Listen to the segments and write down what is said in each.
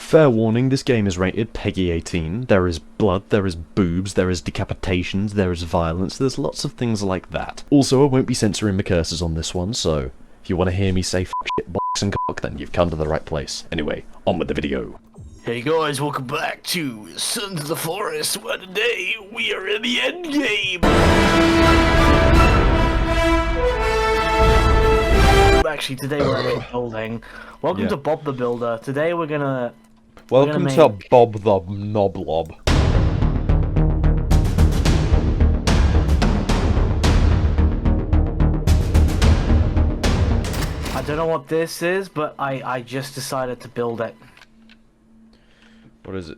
Fair warning, this game is rated PEGI 18. There is blood, there is boobs, there is decapitations, there is violence, there's lots of things like that. Also, I won't be censoring my curses on this one, so if you want to hear me say f*** shit, box and cock, then you've come to the right place. Anyway, on with the video. Hey guys, welcome back to Sons of the Forest, where today we are in the end game. Actually, today we're in building. Welcome to Bob the Builder. Today we're gonna... Welcome to Bob the Noblob. I don't know what this is, but I just decided to build it. What is it?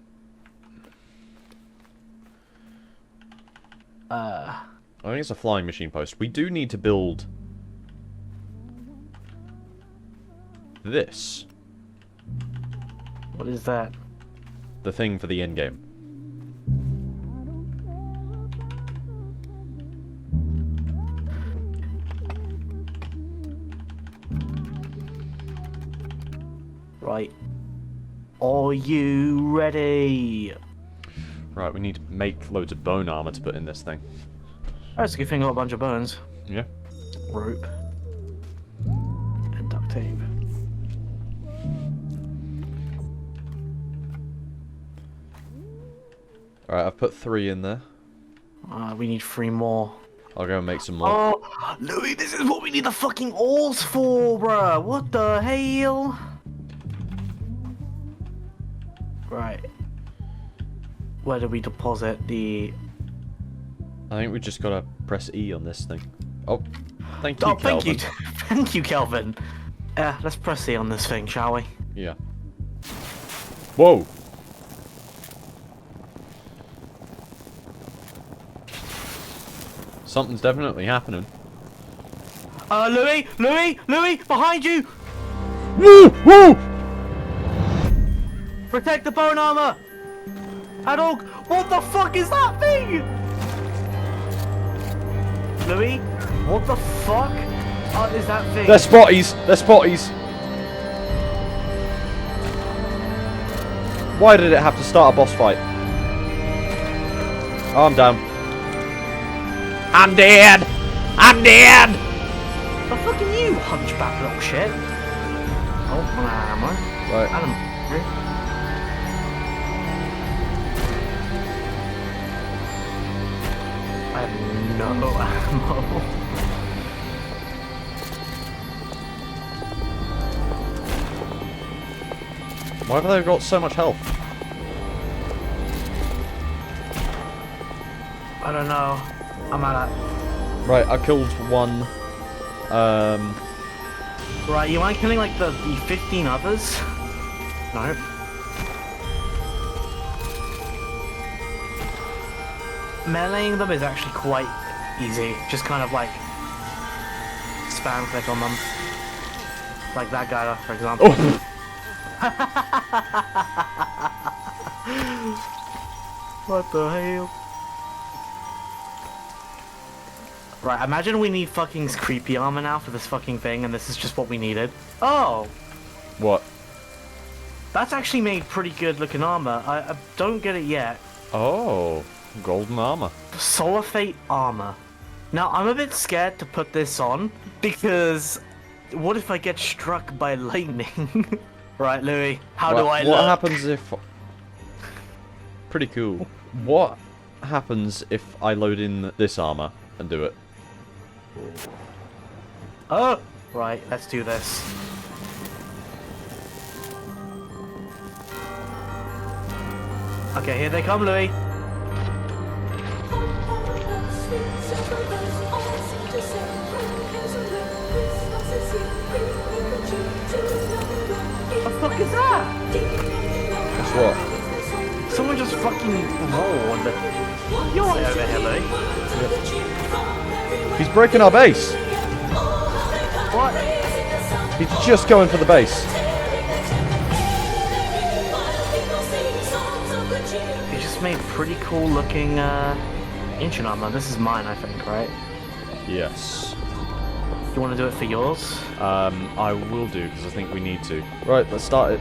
I think it's a flying machine post. We do need to build this. What is that? The thing for the end game. Right. Are you ready? Right, we need to make loads of bone armor to put in this thing. That's a good thing, I got a bunch of bones. Yeah. Rope. And duct tape. Alright, I've put 3 in there. We need 3 more. I'll go and make some more. Oh, Louis, this is what we need the fucking ores for, bruh. What the hell? Right. Where do we deposit the... I think we just gotta press E on this thing. Oh, thank you, Oh, Kelvin. thank you. Thank you, Kelvin. Let's press E on this thing, shall we? Yeah. Whoa! Something's definitely happening. Louis! Behind you! Woo! Woo! Protect the bone armor! Hadog, what the fuck is that thing? Louis, what the fuck is that thing? They're spotties! They're spotties! Why did it have to start a boss fight? Oh, I'm down. I'm dead! I'm dead! The fuck are you, hunchback little shit? Oh, my ammo. Right. I have no ammo. Why have they got so much health? I don't know. I'm at it. Right, I killed one. Right, you mind killing like the 15 others? No. Meleeing them is actually quite easy. Just kind of like spam click on them. Like that guy, for example. Oh. What the hell? Right, imagine we need fucking creepy armor now for this fucking thing, and this is just what we needed. Oh! What? That's actually made pretty good looking armor. I don't get it yet. Oh, golden armor. Solar Fate armor. Now, I'm a bit scared to put this on, because what if I get struck by lightning? Right, Louis, how do I look? What happens if... Pretty cool. What happens if I load in this armor and do it? Oh! Right, let's do this. Okay, here they come, Louis. What the fuck is that? Guess what? Someone just fucking roared. You're right over here, Louis. He's breaking our base. What? He's just going for the base. You just made pretty cool looking ancient armor. This is mine, I think, right? Yes. You want to do it for yours? I will do, because I think we need to. Right, let's start it.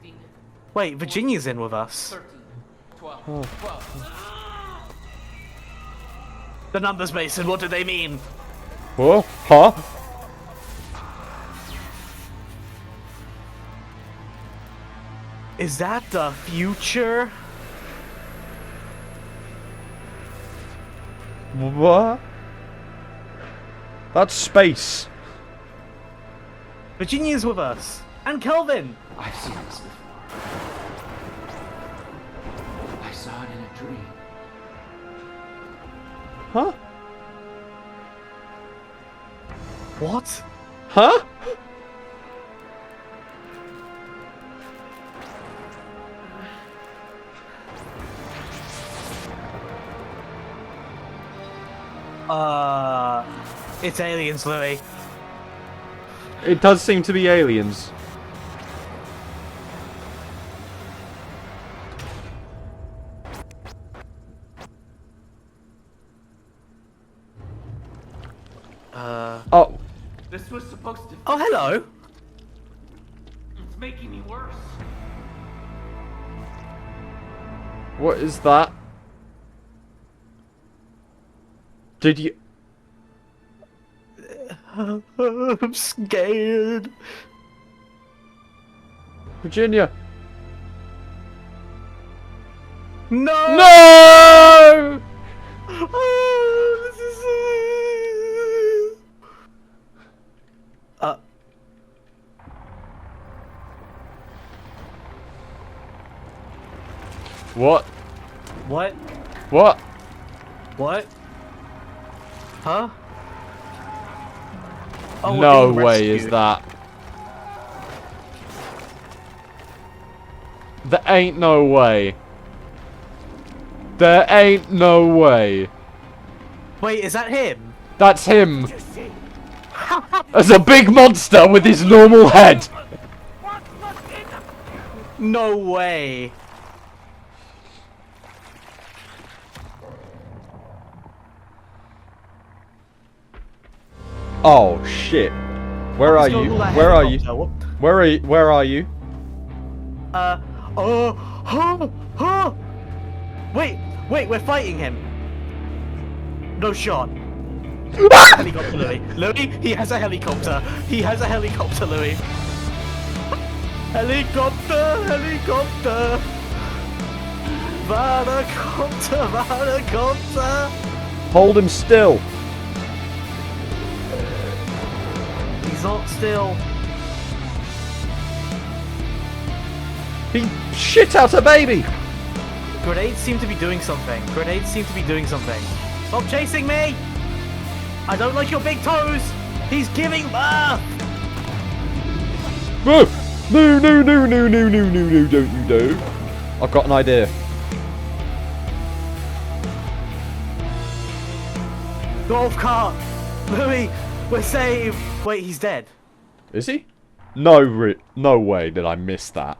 16, Wait, Virginia's in with us. 13, 12, 12. The numbers, Mason, what do they mean? Whoa? Huh? Is that the future? What? That's space. Virginia's with us. And Kelvin. I've seen this before. I saw it in a dream. Huh? What? Huh? It's aliens, Louis. It does seem to be aliens. Oh, This was supposed to. Oh, hello. It's making me worse. what is that? Did you... I'm scared. Virginia? No! No! Oh, this is... What? What? What? What? Huh? Oh, we're No being way is rescued. that. There ain't no way. There ain't no way. Wait, is that him? That's him. As a big monster with his normal head. No way. Oh shit. Where are you? Where are you? Where are you? Wait, we're fighting him. No shot. Helicopter, Louis. Louis, he has a helicopter. He has a helicopter, Louis. Helicopter, helicopter. Helicopter, helicopter. Hold him still. He's not still. He shit out a baby. Grenades seem to be doing something. Grenades seem to be doing something. Stop chasing me! I don't like your big toes! He's giving birth! No, no, no, no, no, no, no, no, no, don't you do. I've got an idea. Golf cart! Louis, we're saved! Wait, he's dead. Is he? No, no way did I miss that.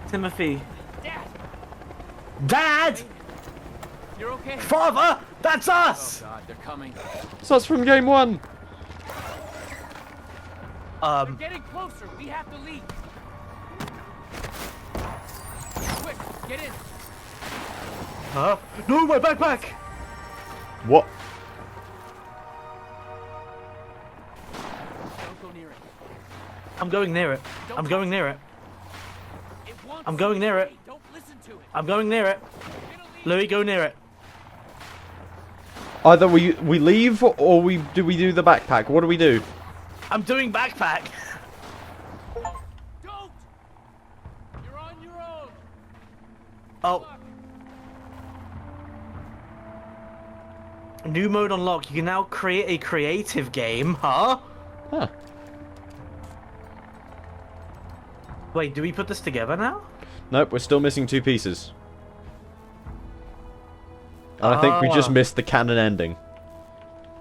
Timothy. Dad, Dad! you're okay. Father! That's us! God, they're coming. So that's from game 1. Getting closer. We have to leave. Quick, get in. Huh? No, my backpack! What? Don't go near it. I'm going near it. I'm going near it. It wants I'm going near it. Don't listen to it. I'm going near it. It'll leave. Louis, go near it. Either we leave or we do the backpack. What do we do? I'm doing backpack. Don't. You're on your own. Oh. New mode unlocked. You can now create a creative game, huh? Huh. Wait, do we put this together now? Nope, we're still missing 2 pieces. And I think we just missed the canon ending.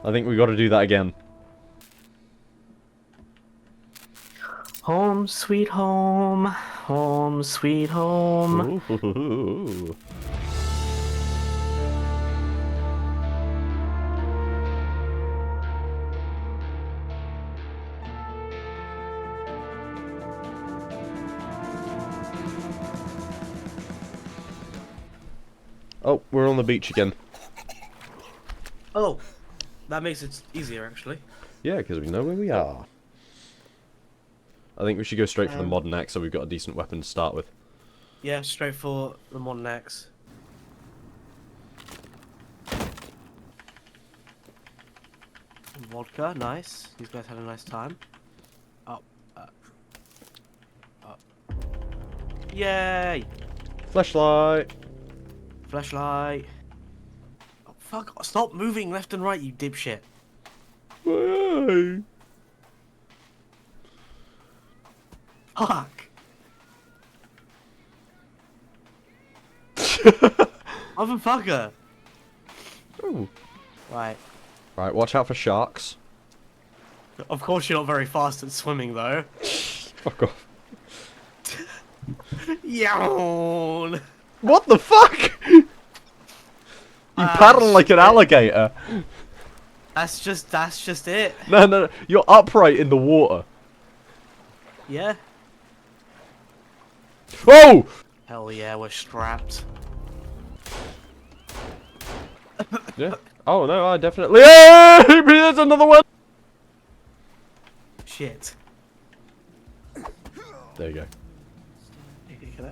I think we got to do that again. Home sweet home, home sweet home. Ooh. Oh, we're on the beach again. Oh, that makes it easier, actually. Yeah, because we know where we are. I think we should go straight for the modern axe so we've got a decent weapon to start with. Yeah, straight for the modern axe. Vodka, nice. These guys had a nice time. Up. Yay! Flashlight! Flashlight. Oh, fuck, stop moving left and right, you dipshit. Why? Fuck! Motherfucker! Oh. Right. Right, watch out for sharks. Of course you're not very fast at swimming, though. Fuck off. Yawn! What the fuck? You paddle like an alligator. That's just it. No, you're upright in the water. Yeah? Oh! Hell yeah, we're strapped. Yeah. Oh no, I definitely. Yeah! There's another one! Shit. There you go. Can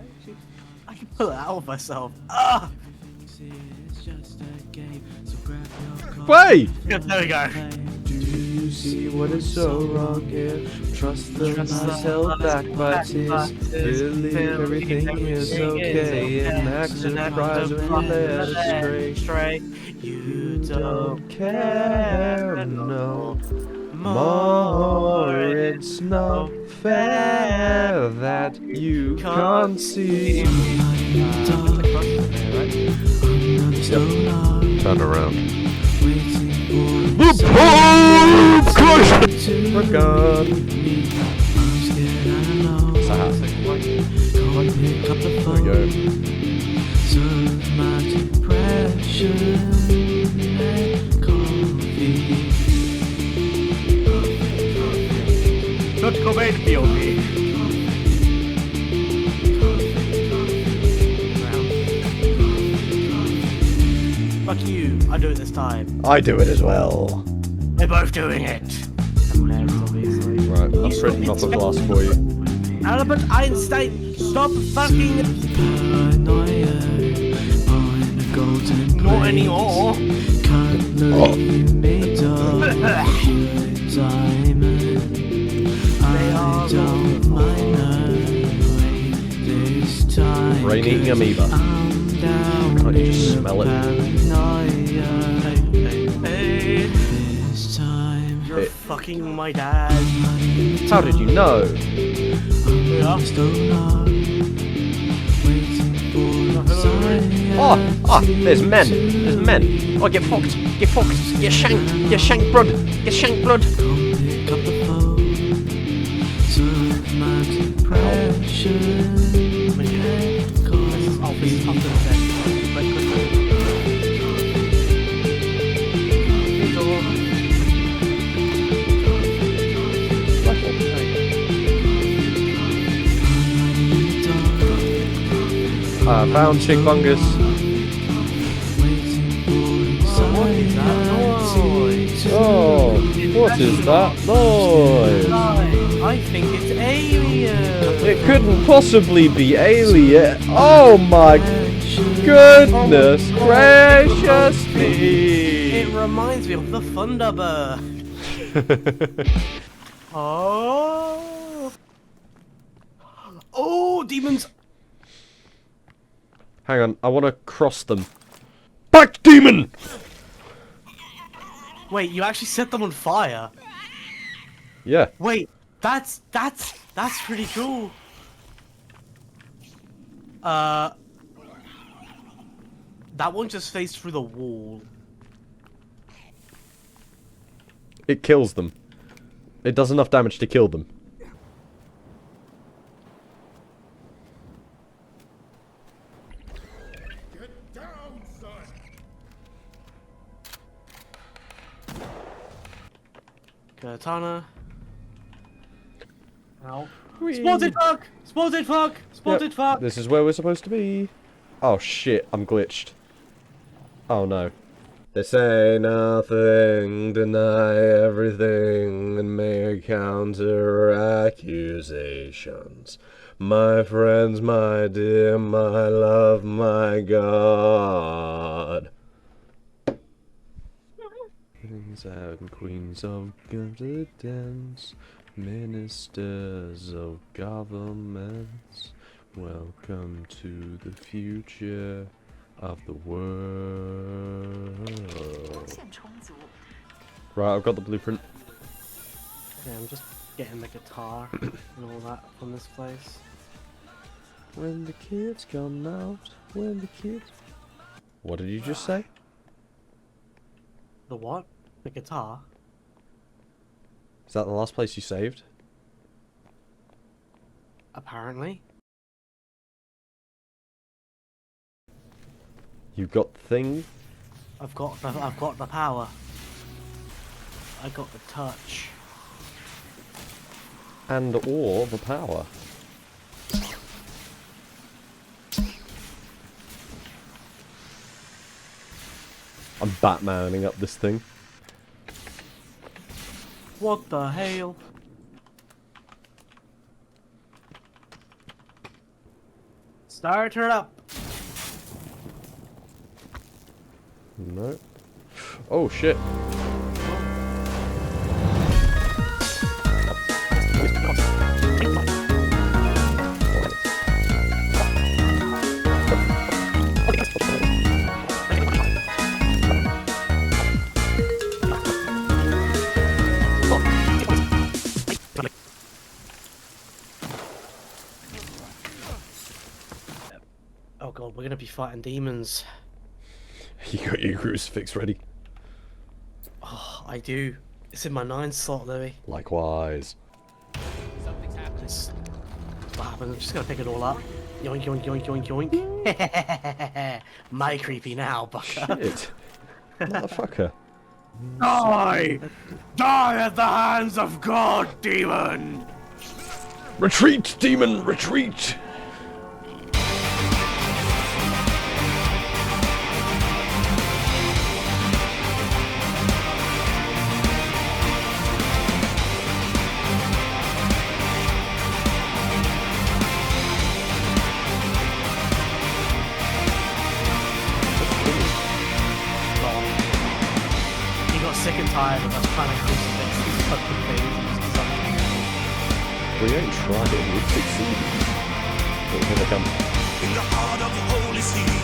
I can pull it out of myself. Ah! Wait! Yeah, there we go. Do you see what is so wrong here? Trust the lies held back by tears. Believe everything is okay. And act surprised when you're led astray. You don't care no more. It's not fair that you can't see me. Yep. Turn around. Regard. There we go. Not Cobain POV. Fuck you, I do it this time. I do it as well. We're both doing it. Right, I'm printing off a glass for you. Albert Einstein, stop fucking. Not anymore. Brain eating amoeba. Can't you just smell it? Hey, you're It- fucking my dad. How did you know? Yeah. Oh, there's men. There's men. Oh, get fucked. Get fucked. Get shanked. Get shanked blood. Get shanked blood. Found chick fungus. Oh, what is that noise? I think it's alien. It couldn't possibly be alien. Oh my goodness gracious me! It reminds me of the Thunderbird. Oh. Oh, demons. Hang on, I want to cross them. Back, demon! Wait, you actually set them on fire? Yeah. Wait, that's pretty cool. That one just phased through the wall. It kills them. It does enough damage to kill them. Katana. Ow. Whee. Spotted fuck! Spotted fuck! Spotted Yep, fuck! this is where we're supposed to be. Oh shit, I'm glitched. Oh no. They say nothing, deny everything, and make counter accusations. My friends, my dear, my love, my God. Kings and queens of governments, ministers of governments, welcome to the future of the world. Right, I've got the blueprint. Yeah, I'm just getting the guitar and all that from this place. When the kids come out, when the kids... What did you just say? The what? The guitar? Is that the last place you saved? Apparently. You got the thing? I've got the power. I got the touch. And or the power. I'm Batmaning up this thing. What the hell? Start her up. No. Oh shit. Oh god, we're gonna be fighting demons. You got your crucifix ready? Oh, I do. It's in my 9 slot, Louis. Likewise. Something's happening. It's what happens. I'm just gonna pick it all up. Yoink, yoink, yoink, yoink, yoink. My creepy now, bucker. Shit. Motherfucker. Die! Die at the hands of God, demon! Retreat, demon, retreat! He got sick and tired of us trying to crucifix these fucking things. We ain't tried it, we've succeeded. But here they come. In the heart of the Holy See,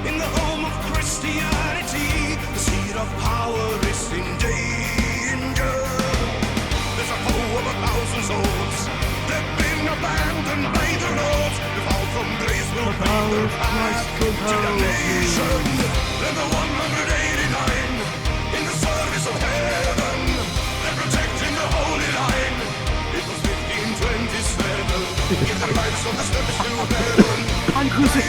in the home of Christianity, the seed of power is in danger. There's a foe of 1,000 souls. They've been abandoned by the Lord. The fall from grace will bring their path to damnation. Then the 189 in the service of heaven, they're protecting the holy line. It was 1527. In the lights of the steps to heaven. I'm crucifix.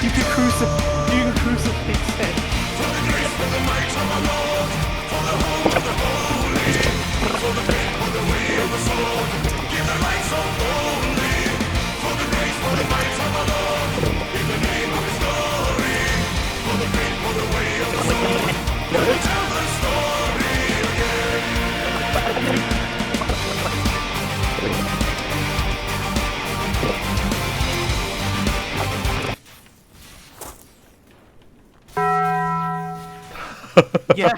You can crucifix it. For the grace, for the might of our Lord, for the home of the holy, for the faith, for the way of the sword, give the light so boldly. For the grace, for the might of our Lord, in the name of His glory, for the faith, for the way of the sword, let me tell the story again. Yeah.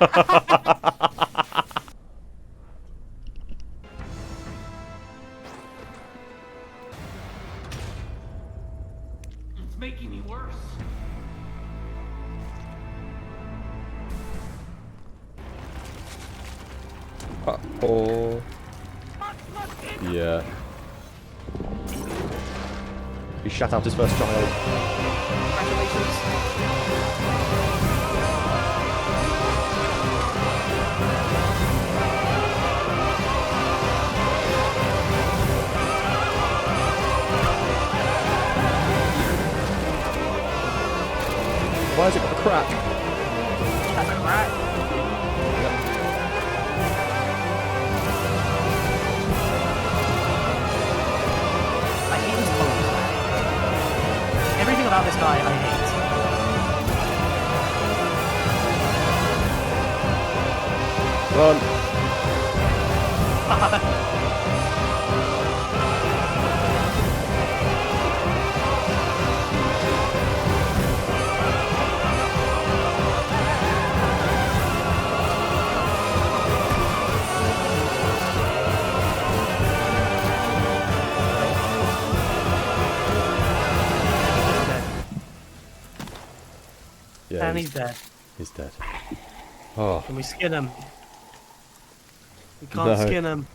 It's making me worse. Oh. Yeah. He shut out his first child. Why has it got a crack? That's a crack. I hate his clothes. Everything about this guy I hate. Run. Yeah, And he's dead. he's dead. Oh, Can we skin him? We can't No. skin him.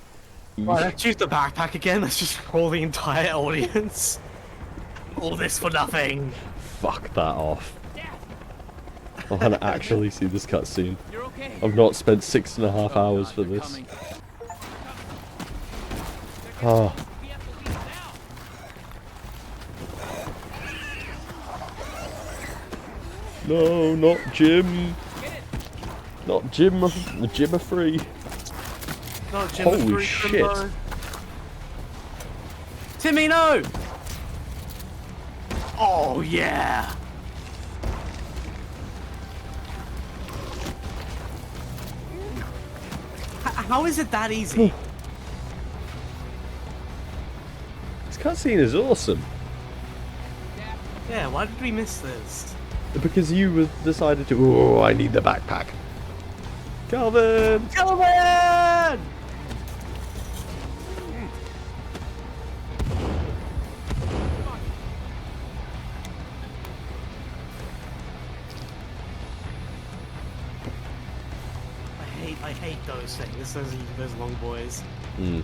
Right, let's use the backpack again. Let's just roll the entire audience. All this for nothing. fuck that off. I want to actually see this cutscene. You're okay. I've not spent 6.5 hours for They're this. coming. Oh, We have to leave now. no, not Jim. Get it. Not Jim. Jim free. No, Jim, Holy free shit. Jimbo. Timmy, no! Oh, yeah! How is it that easy? This cutscene is awesome. Yeah, why did we miss this? Because you decided to. Oh, I need the backpack. Calvin! Calvin! I hate those things. Those long boys. Mm.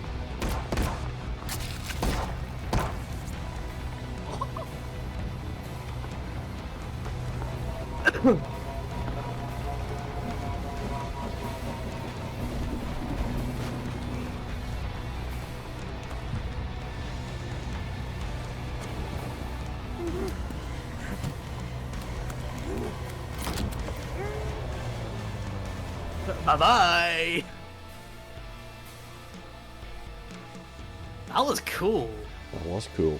Bye bye. That was cool. That was cool.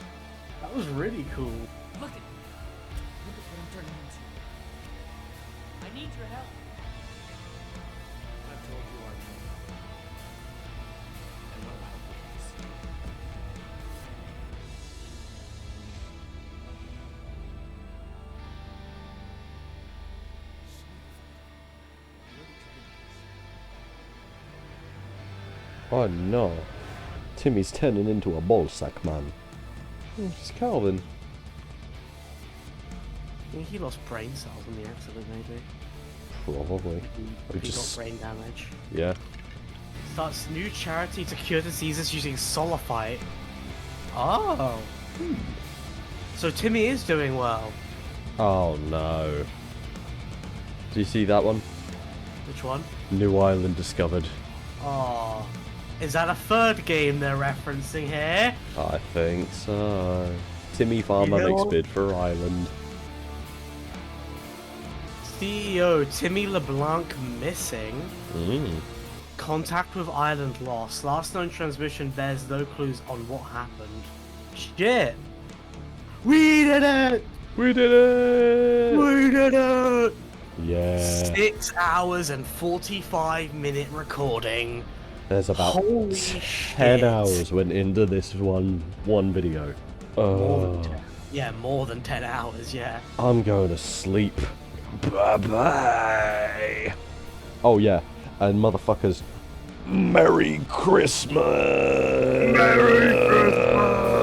That was really cool. Look at what I'm turning into. I need your help. I've told you already. I know how it is. Oh no. Timmy's turning into a ballsack man. Oh, it's Calvin. I think he lost brain cells in the accident, maybe. Probably. He just- got brain damage. Yeah. Starts new charity to cure diseases using Solifite. Oh. So Timmy is doing well. Oh no. Do you see that one? Which one? New island discovered. Oh. Is that a third game they're referencing here? I think so. Timmy Farmer You know makes what? bid for island. CEO Timmy LeBlanc missing. Mm. Contact with island lost. Last known transmission bears no clues on what happened. Shit. We did it! We did it! We did it! Yeah. 6 hours and 45-minute recording. There's about Holy 10 shit. hours went into this one video. More than Oh, 10. Yeah, more than 10 hours, yeah. I'm going to sleep. Bye bye. Oh yeah, and motherfuckers, Merry Christmas. Merry Christmas.